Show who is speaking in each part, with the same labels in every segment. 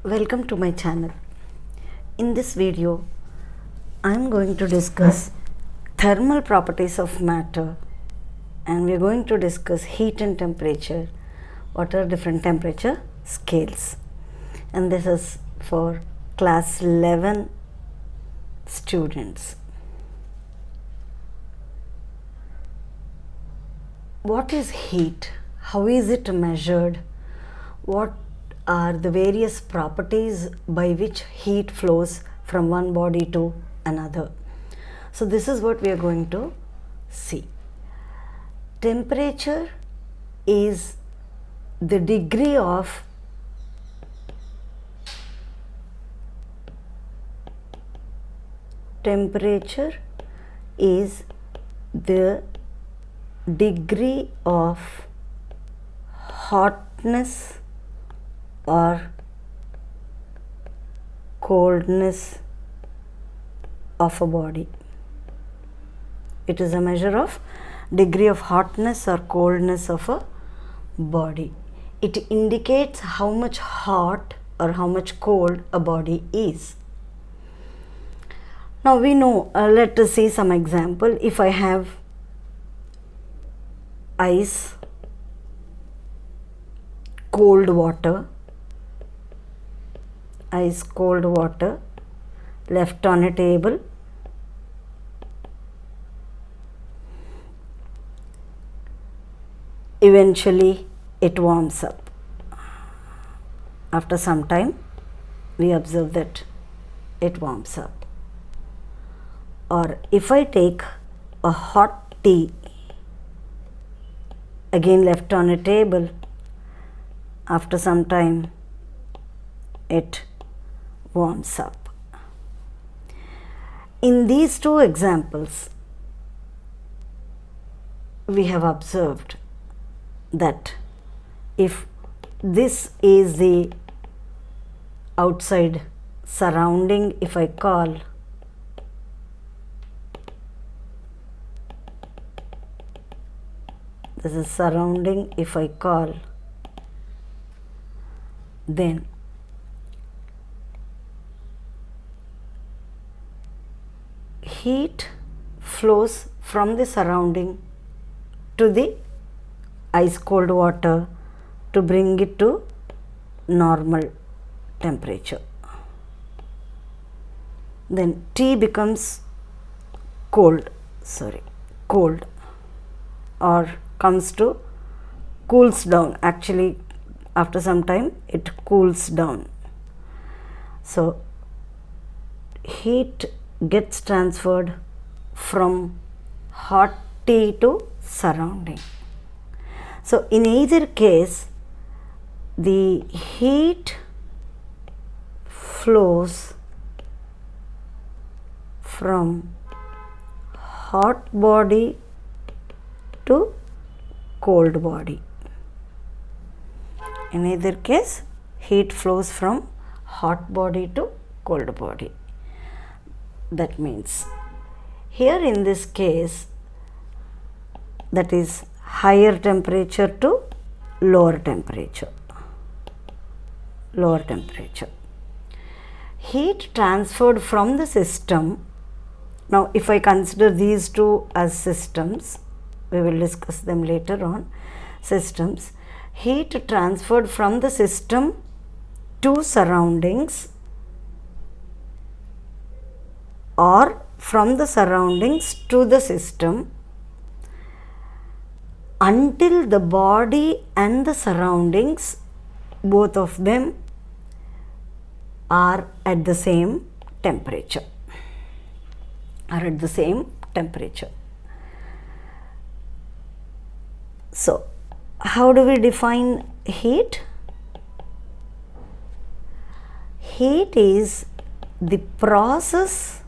Speaker 1: Welcome to my channel. In this video, I am going to discuss thermal properties of matter, and we are going to discuss heat and temperature. What are different temperature scales? And this is for class 11 students. What is heat? How is it measured? What are the various properties by which heat flows from one body to another? So this is what we are going to see. Temperature is the degree of hotness or coldness of a body. It is a measure of degree of hotness or coldness of a body. It indicates how much hot or how much cold a body is. Now we know, let us see some example. If I have ice, cold water left on a table, eventually it warms up. After some time we observe that it warms up. Or if I take a hot tea, again left on a table, after some time it warms up. In these two examples, we have observed that if this is the outside surrounding, if I call this is surrounding, if I call, then heat flows from the surrounding to the ice cold water to bring it to normal temperature. Then tea becomes cold or comes to cools down. Actually, after some time it cools down. So heat gets transferred from hot tea to surrounding. So in either case, the heat flows from hot body to cold body. In either case, heat flows from hot body to cold body. That means here in this case, that is higher temperature to lower temperature. Heat transferred from the system. Now if I consider these two as systems, we will discuss them later on. Systems. Heat transferred from the system to surroundings or from the surroundings to the system until the body and the surroundings, both of them, are at the same temperature. So how do we define heat? Heat is the process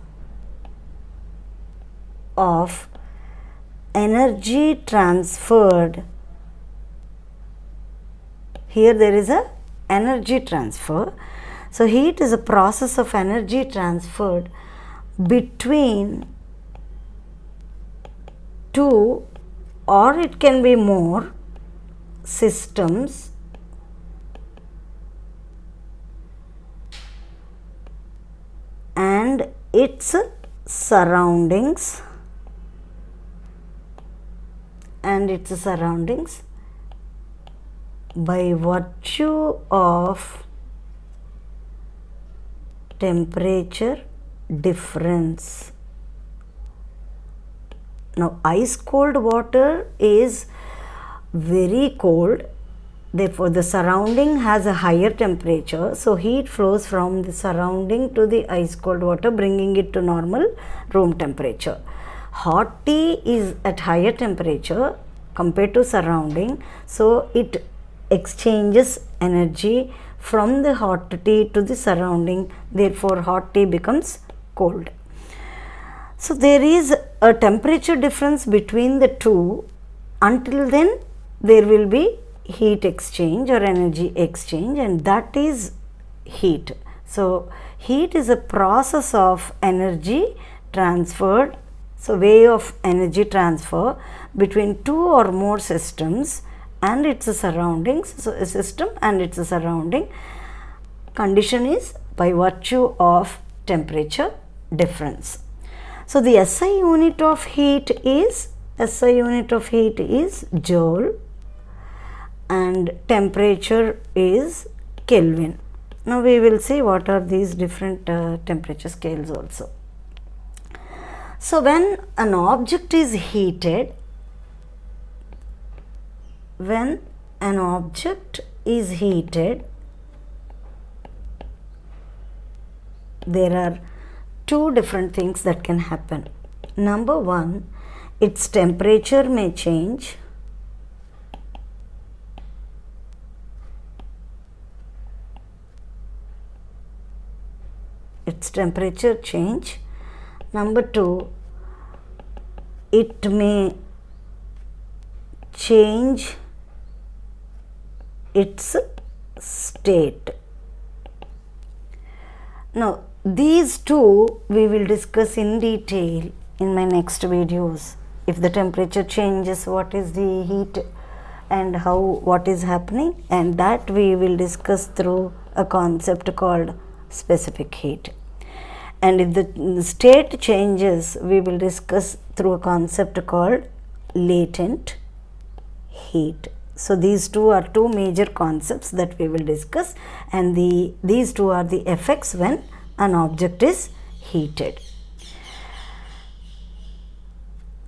Speaker 1: of energy transferred. Here there is a energy transfer. So heat is a process of energy transferred between two, or it can be more, systems its surroundings by virtue of temperature difference. Now ice cold water is very cold, therefore the surrounding has a higher temperature, so heat flows from the surrounding to the ice cold water, bringing it to normal room temperature. Hot tea is at higher temperature compared to surrounding, so it exchanges energy from the hot tea to the surrounding, therefore hot tea becomes cold. So there is a temperature difference between the two. Until then there will be heat exchange or energy exchange, and that is heat. So heat is a process of energy transferred, so way of energy transfer between two or more systems and its surroundings. So a system and its surrounding condition is by virtue of temperature difference. So the SI unit of heat is joule and temperature is Kelvin. Now we will see what are these different temperature scales also. So when an object is heated, there are two different things that can happen. Number one, its temperature may change. Number two, it may change its state. Now these two we will discuss in detail in my next videos. If the temperature changes, what is the heat and what is happening, and that we will discuss through a concept called specific heat. And if the state changes, we will discuss through a concept called latent heat. So these two are two major concepts that we will discuss, and these two are the effects when an object is heated.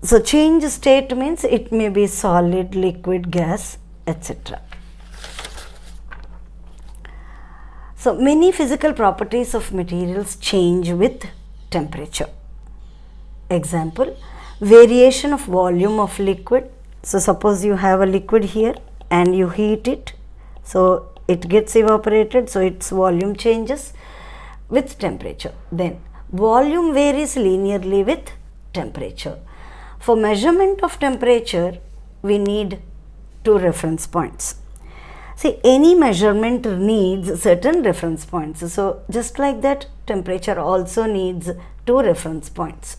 Speaker 1: So change state means it may be solid, liquid, gas, etc. So many physical properties of materials change with temperature. Example, variation of volume of liquid. So suppose you have a liquid here and you heat it, so it gets evaporated, so its volume changes with temperature. Then volume varies linearly with temperature. For measurement of temperature, we need two reference points. See, any measurement needs certain reference points. So just like that, temperature also needs two reference points.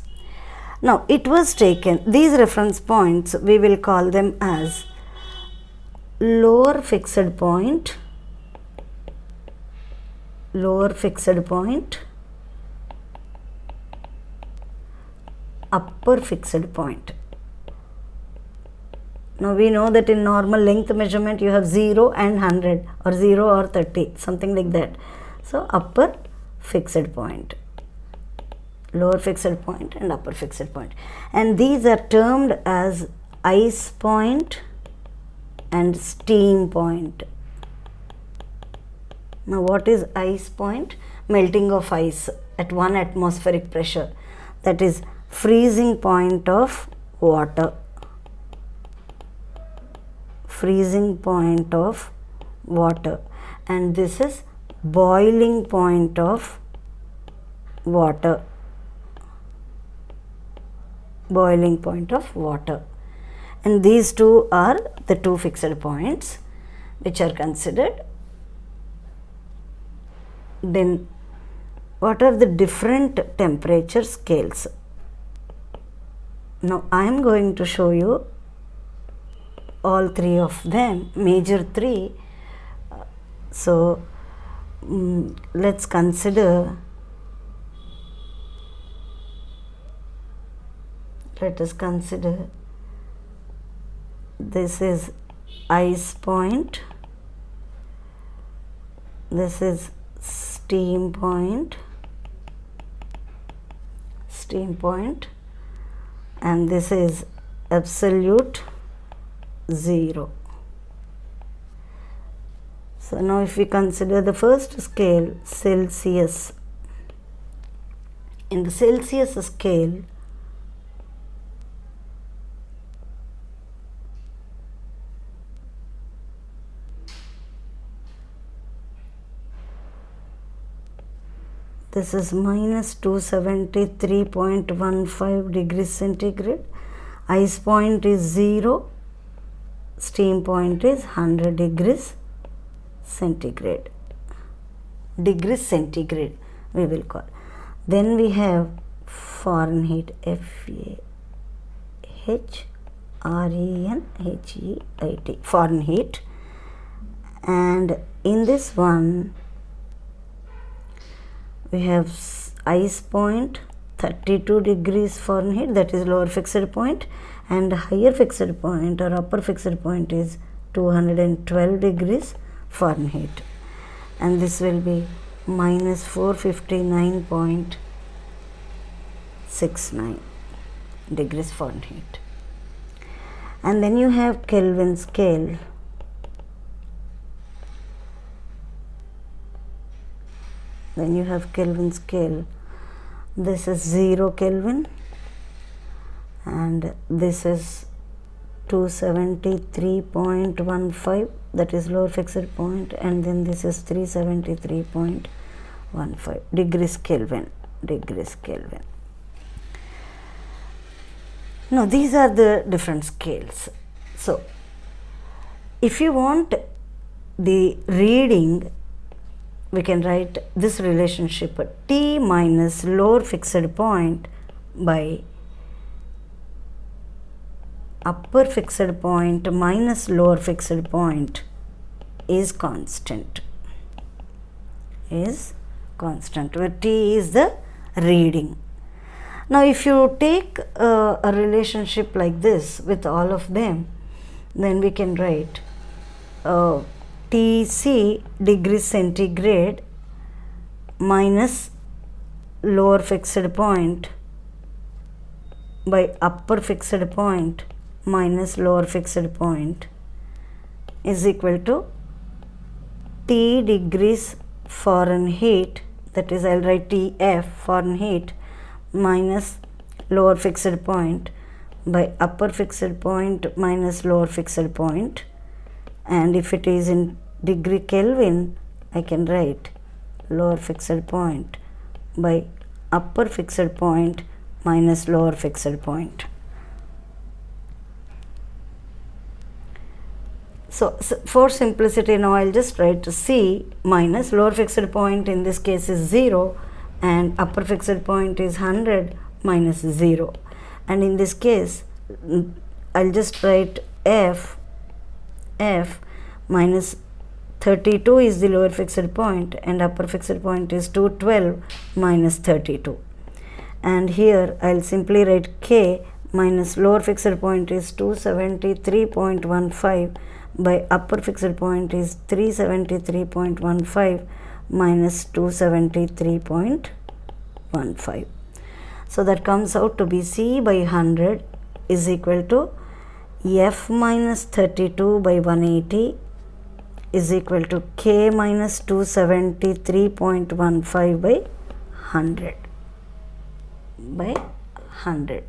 Speaker 1: Now it was taken, these reference points we will call them as lower fixed point, upper fixed point. Now we know that in normal length measurement you have 0 and 100 or 0 or 30, something like that. So upper fixed point, lower fixed point and upper fixed point. And these are termed as ice point and steam point. Now what is ice point? Melting of ice at 1 atmospheric pressure, that is freezing point of water. And this is boiling point of water. And these two are the two fixed points which are considered. Then what are the different temperature scales? Now I am going to show you all three of them, major three. So let's consider let us consider this is ice point, this is steam point, and this is absolute 0. So now if we consider the first scale, Celsius, in the Celsius scale, this is minus 273.15 degrees centigrade, ice point is 0, steam point is 100 degrees centigrade. Degrees centigrade we will call. Then we have Fahrenheit, Fahrenheit, Fahrenheit, and in this one we have ice point 32 degrees Fahrenheit, that is lower fixed point, and higher fixed point or upper fixed point is 212 degrees Fahrenheit, and this will be minus 459.69 degrees Fahrenheit. And then you have Kelvin scale. This is 0 Kelvin, and this is 273.15, that is lower fixed point, and then this is 373.15 degrees Kelvin. Now these are the different scales. So if you want the reading, we can write this relationship: T minus lower fixed point by upper fixed point minus lower fixed point is constant, where T is the reading. Now if you take a relationship like this with all of them, then we can write Tc degrees centigrade minus lower fixed point by upper fixed point minus lower fixed point is equal to T degrees Fahrenheit, that is I'll write Tf Fahrenheit minus lower fixed point by upper fixed point minus lower fixed point, and if it is in degree Kelvin, I can write lower fixed point by upper fixed point minus lower fixed point. So for simplicity now I'll just write C minus lower fixed point, in this case is 0, and upper fixed point is 100 minus 0, and in this case I'll just write F minus 32 is the lower fixed point and upper fixed point is 212 minus 32, and here I'll simply write K minus lower fixed point is 273.15 by upper fixed point is 373.15 minus 273.15. So that comes out to be C by 100 is equal to F minus 32 by 180 is equal to K minus 273.15 by 100.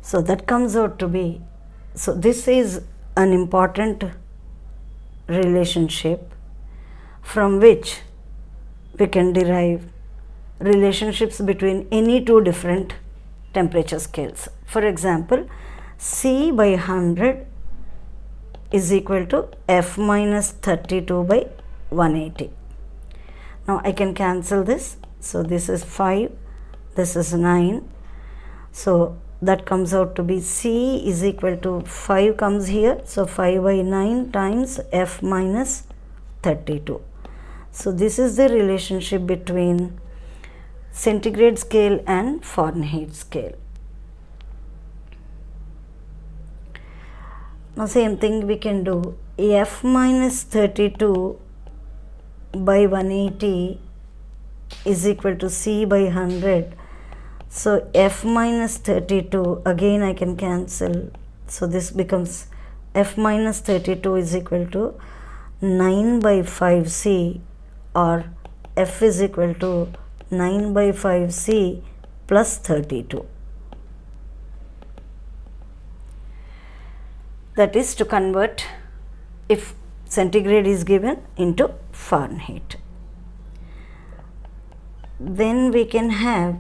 Speaker 1: So that comes out to be, so this is an important relationship from which we can derive relationships between any two different temperature scales. For example, C by 100 is equal to F minus 32 by 180. Now I can cancel this. So this is 5, this is 9. So that comes out to be C is equal to 5 comes here. So 5 by 9 times F minus 32. So this is the relationship between centigrade scale and Fahrenheit scale. Now same thing we can do. F minus 32 by 180 is equal to C by 100. So F minus 32, again I can cancel. So this becomes F minus 32 is equal to 9 by 5C, or F is equal to 9 by 5C plus 32. That is to convert if centigrade is given into Fahrenheit. Then we can have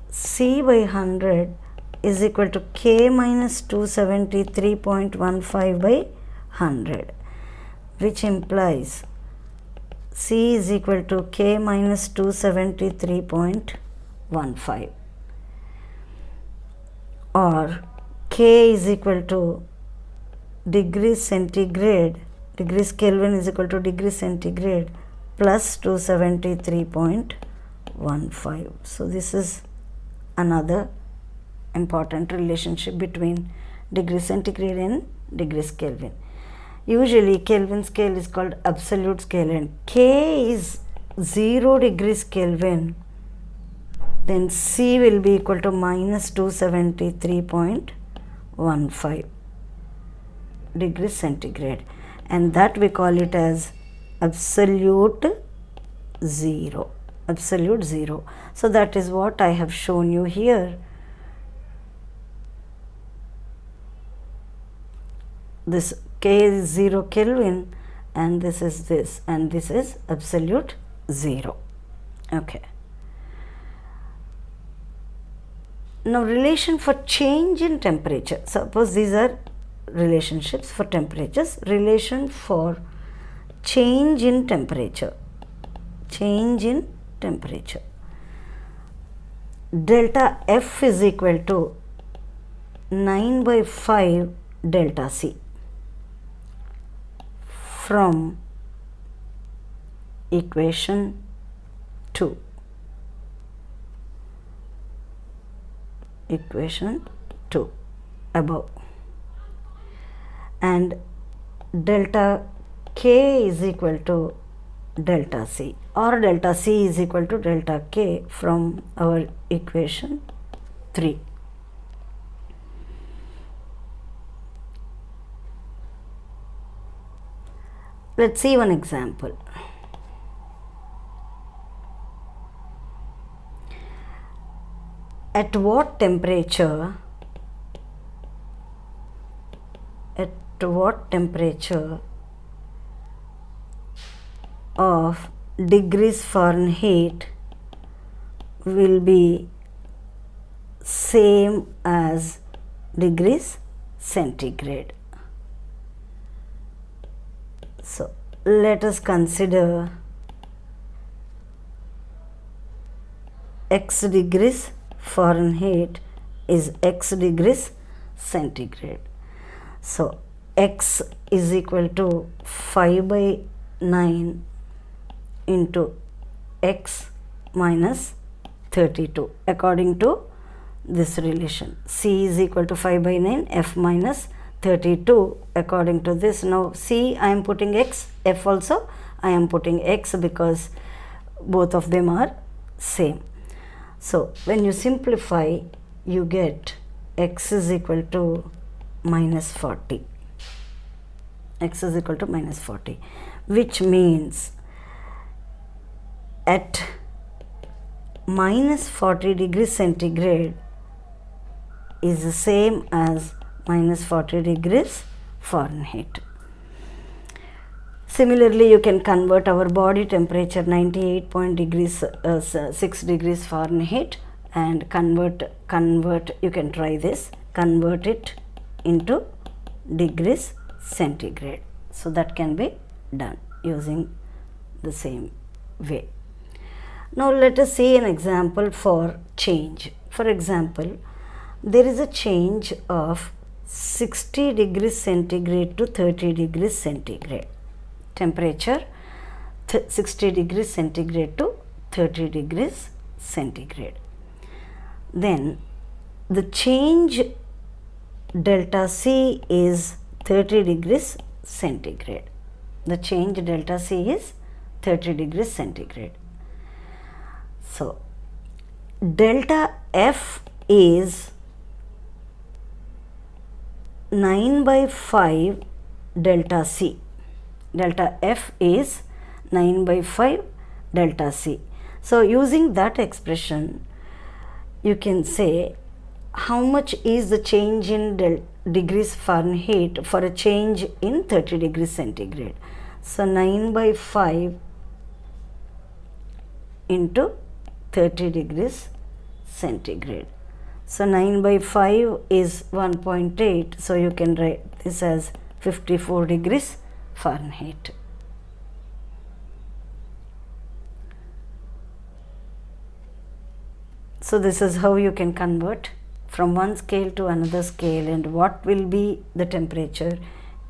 Speaker 1: C by 100 is equal to K minus 273.15 by 100, which implies C is equal to K minus 273.15, or K is equal to degrees centigrade, degrees Kelvin is equal to degrees centigrade plus 273.15. So this is another important relationship between degrees centigrade and degrees Kelvin. Usually Kelvin scale is called absolute scale, and K is 0 degrees Kelvin, then C will be equal to minus 273.15 degrees centigrade, and that we call it as absolute zero. Absolute zero. So that is what I have shown you here. This K is 0 Kelvin, and this is this, and this is absolute zero. Okay. Now relation for change in temperature. Suppose these are relationships for temperatures. Relation for change in temperature. Change in temperature. Delta F is equal to 9 by 5 delta C from equation 2. Equation 2 above. And delta K is equal to delta C, or delta C is equal to delta K from our equation 3. Let's see one example. At what temperature of degrees Fahrenheit will be same as degrees centigrade? So let us consider x degrees Fahrenheit is x degrees centigrade. So x is equal to 5 by 9 into x minus 32 according to this relation. C is equal to 5 by 9, F minus 32 according to this. Now C I am putting x, F also I am putting x because both of them are same. So when you simplify, you get x is equal to minus 40. X is equal to minus 40, which means at minus 40 degrees centigrade is the same as minus 40 degrees Fahrenheit. Similarly, you can convert our body temperature 98.6 degrees Fahrenheit and convert, you can try this, convert it into degrees centigrade. So that can be done using the same way. Now let us see an example for change. For example, there is a change of 60 degrees centigrade to 30 degrees centigrade. Temperature 60 degrees centigrade to 30 degrees centigrade. Then the change delta C is 30 degrees centigrade. The change delta C is 30 degrees centigrade. So, delta F is 9 by 5 delta C. Delta F is 9 by 5 delta C. So, using that expression, you can say how much is the change in degrees Fahrenheit for a change in 30 degrees centigrade. So, 9 by 5 into 30 degrees centigrade. So, 9 by 5 is 1.8. So, you can write this as 54 degrees Fahrenheit. So, this is how you can convert from one scale to another scale, and what will be the temperature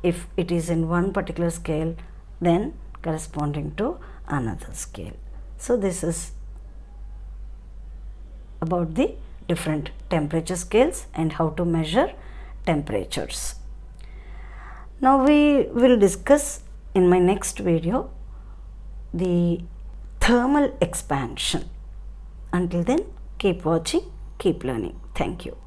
Speaker 1: if it is in one particular scale, then corresponding to another scale. So, this is about the different temperature scales and how to measure temperatures. Now, we will discuss in my next video the thermal expansion. Until then, keep watching, keep learning. Thank you.